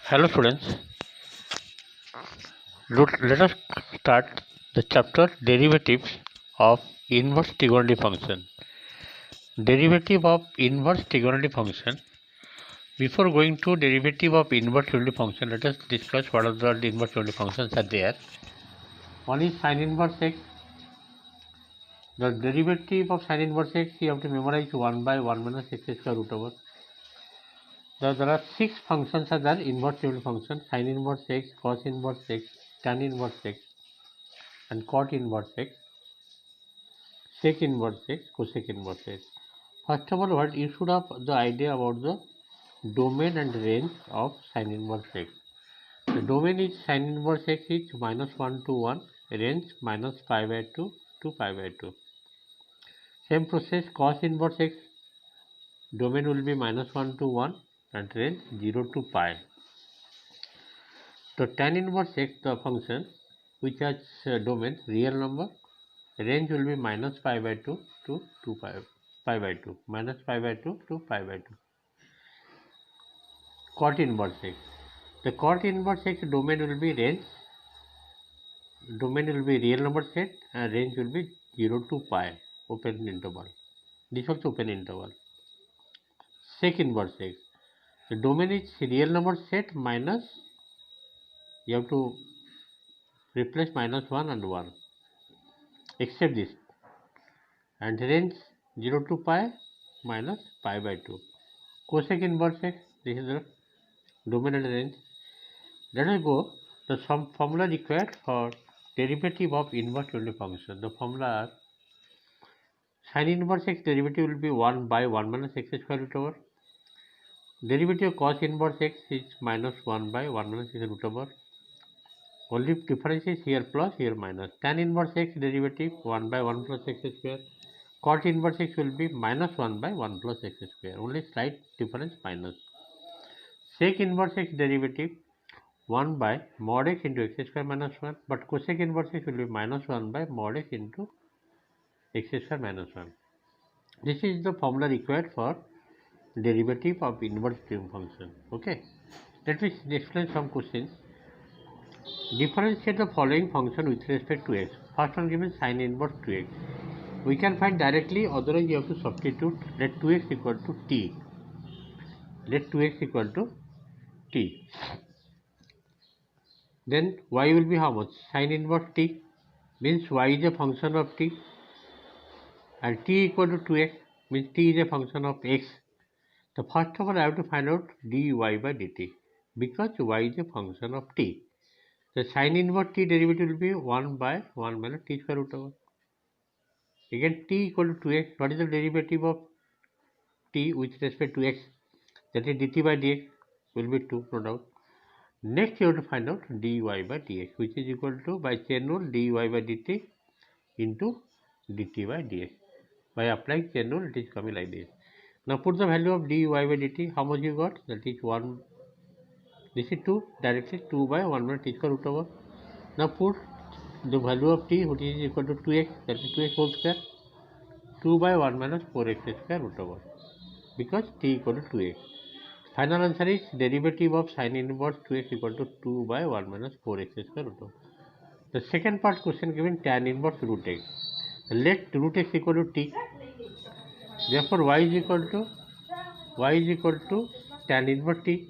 Hello students, let us start the chapter derivatives of inverse trigonometry function. Derivative of inverse trigonometry function. Before going to derivative of inverse trigonometry function, let us discuss what are the inverse trigonometry functions are there. One is sin inverse x. The derivative of sin inverse x you have to memorize 1 by 1 minus x square root over. There are 6 functions are there inverse trigonometry function: sin inverse x, cos inverse x, tan inverse x, and cot inverse x, sec inverse x, cosec inverse x. First of all, what you should have the idea about the domain and range of sin inverse x. The domain is sin inverse x is -1 to 1, range -pi by 2 to pi by 2. Same process cos inverse x, domain will be -1 to 1 and range 0 to pi. So tan inverse x, the function which has domain real number, range will be -pi by 2 to 2 pi by 2, -pi by 2 to pi by 2. Cot inverse x. The cot inverse x domain will be range, domain will be real number set and range will be 0 to pi, open interval. This also open interval. Sec inverse x. The domain is real number set minus, you have to replace -1 and 1, except this, and range 0 to pi minus pi by 2. Cosec inverse x, this is the domain and range. Let us go the some formula required for derivative of inverse trigonometry function. The formula are sin inverse x derivative will be 1 by 1 minus x square root over. Derivative of cos inverse x is -1 by 1 minus x root over. Only difference is here plus, here minus. Tan inverse x derivative 1 by 1 plus x square. Cot inverse x will be -1 by 1 plus x square. Only slight difference minus. Sec inverse x derivative 1 by mod x into x square minus 1, but cosec inverse x will be -1 by mod x into x square minus 1. This is the formula required for derivative of inverse trigonometry function. Okay, let me explain some questions. Differentiate the following function with respect to x. First one given sin inverse 2x. We can find directly, otherwise you have to substitute. Let 2x equal to t. Let 2x equal to t. Then y will be how much? Sin inverse t, means y is a function of t, and t equal to 2x, means t is a function of x. So first of all, I have to find out dy by dt, because y is a function of t. The sin inverse t derivative will be 1 by 1 minus t square root over. Again, t equal to 2x. What is the derivative of t with respect to x? That is dt by dx will be 2, no doubt. Next, you have to find out dy by dx, which is equal to, by chain rule, dy by dt into dt by dx. By applying chain rule, it is coming like this. Now put the value of dy by dt. How much you got? That is 1. This is 2. Directly 2 by 1 minus t square root over. Now put the value of t, which is equal to 2x. That is 2x whole square. 2 by 1 minus 4x square root over. Because t equal to 2x. Final answer is derivative of sin inverse 2x equal to 2 by 1 minus 4x square root over. The second part question given tan inverse root x. Let root x equal to t. Therefore y is equal to tan inverse t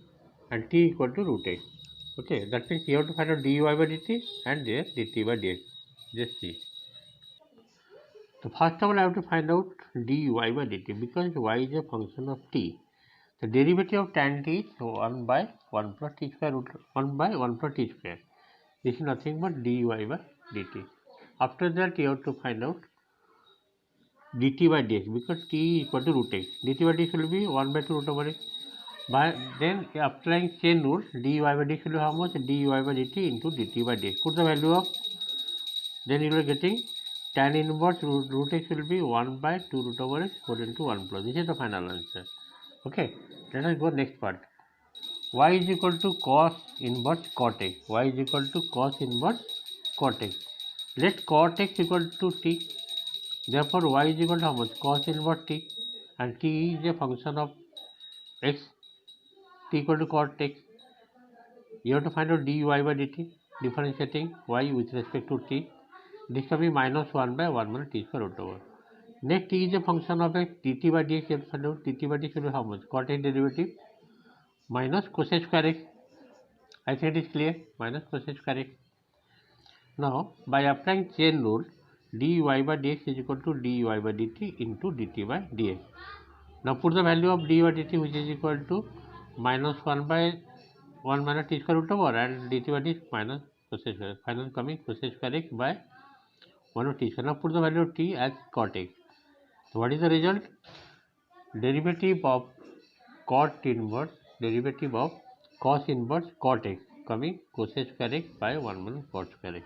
and t equal to root x. Okay, that means you have to find out dy by dt and there dt by dx. Just see. So first of all, I have to find out dy by dt, because y is a function of t. The derivative of tan t is 1 by 1 plus t square root 1 by 1 plus t square. This is nothing but dy by dt. After that, you have to find out dt by dx, because t equal to root x. dt by dx will be 1 by 2 root over x. By then applying chain rule, dy by dx will be how much? Dy by dt into dt by dx. Put the value of, then you are getting tan inverse root x will be 1 by 2 root over x whole into 1 plus. This is the final answer. Okay, let us go next part. Y is equal to cos inverse cot x. Y is equal to cos inverse cot x. Let cot x equal to t. Therefore, y is equal to how much? Cos inverse t, and t is a function of x. T equal to cot x. You have to find out dy by dt, differentiating y with respect to t. This can be minus 1 by 1 minus t square root over. Next, t is a function of x, dt by dx. You have to find out dt by dx will be how much? Cot x derivative minus cosec square x. I think it is clear. Minus cosec square x. Now, by applying chain rule, dy by dx is equal to dy by dt into dt by dx. Now, put the value of dy by dt, which is equal to minus 1 by 1 minus t square root over, and dt by dx minus cosec square. Final coming cosec square x by 1 over t square. Now, put the value of t as cot x. So, what is the result? Derivative of cot inverse, derivative of cos inverse cot x coming cosec square x by 1 minus cot square x.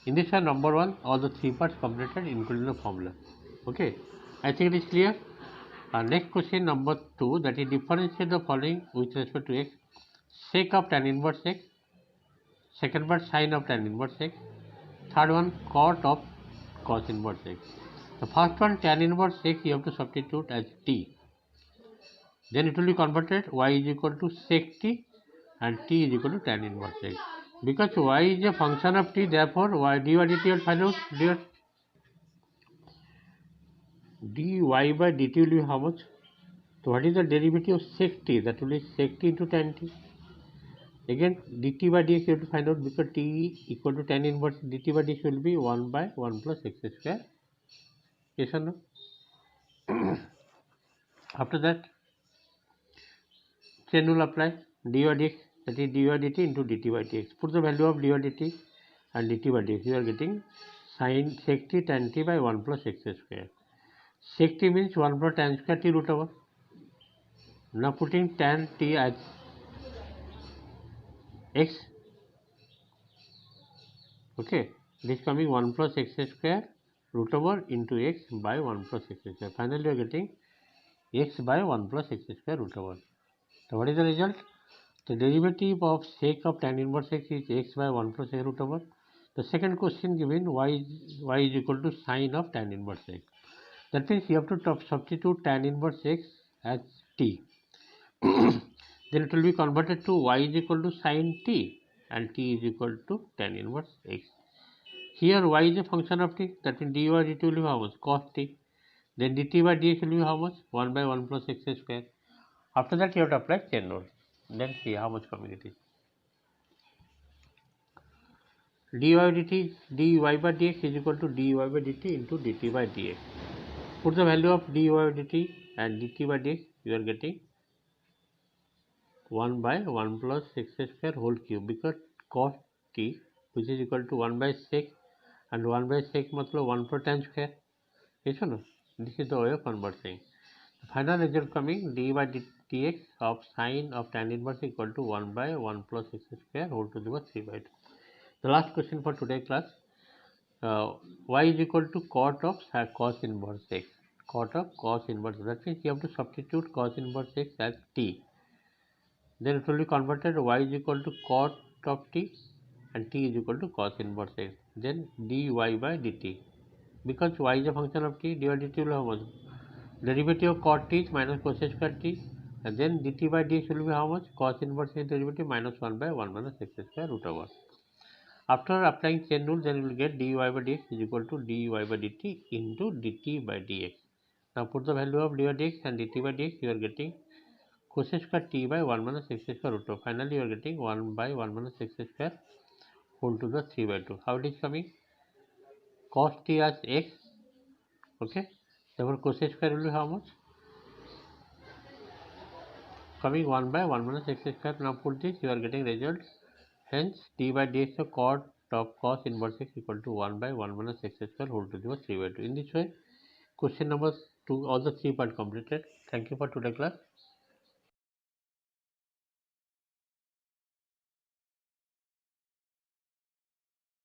In this one, number 1, all the 3 parts completed including the formula. Okay, I think it is clear. Next question number 2, that is differentiate the following with respect to x. Sec of tan inverse x, second part sine of tan inverse x, third one cot of cos inverse x. The first one tan inverse x you have to substitute as t. Then it will be converted y is equal to sec t and t is equal to tan inverse x. Because y is a function of t, therefore y dy by dt will find out there. Dy by dt will be how much? So what is the derivative of sec t? That will be sec t into tan t. Again dt by dx you have to find out, because t equal to tan inverse, dt by dx will be 1 by 1 plus x square. Yes or no? After that, chain rule apply, dy by dx, that is dy by dt into dt by dx. Put the value of dy by dt and dt by dx. You are getting sin sec t tan t by 1 plus x square. Sec t means 1 plus tan square t root over. Now putting tan t as x. Okay, this coming 1 plus x square root over into x by 1 plus x square. Finally, you are getting x by 1 plus x square root over. So what is the result? The derivative of sec of tan inverse x is x by 1 plus x root over. The second question given, y is equal to sine of tan inverse x. That means you have to substitute tan inverse x as t. Then it will be converted to y is equal to sine t and t is equal to tan inverse x. Here y is a function of t, that means dy by dt will be how much? Cos t. Then dt by dx will be how much? 1 by 1 plus x square. After that you have to apply chain rule. Then see how much coming it is. dy by dx is equal to dy by dt into dt by dx. Put the value of dy by dt and dt by dx, you are getting 1 by 1 plus x square whole cube, because cos t, which is equal to 1 by sec, and 1 by sec matlab 1 per tan square. Yes or no? This is the way of converting. The final result coming dy by dx of sine of tan inverse equal to 1 by 1 plus x square whole to the power 3 by 2. The last question for today class, y is equal to cot of cos inverse x. Cot of cos inverse, that means you have to substitute cos inverse x as t. Then it will be converted y is equal to cot of t and t is equal to cos inverse x. Then dy by dt. Because y is a function of t, dy by dt will be how much? Derivative of cot t is minus cos square t, and then dt by dx will be how much? Cos inverse x derivative minus 1 by 1 minus x square root over. After applying chain rule, then we will get dy by dx is equal to dy by dt into dt by dx. Now put the value of dy by dx and dt by dx, you are getting cos square t by 1 minus x square root over. Finally, you are getting 1 by 1 minus x square whole to the 3 by 2. How it is coming? Cos t as x. Okay. Therefore, cos square will be how much? Coming 1 by 1 minus x square. Now put this, you are getting result. Hence, d by dx of cot of cos inverse x equal to 1 by 1 minus x square whole to the power 3 by 2. In this way, question number 2, all the 3 part completed. Thank you for today's class.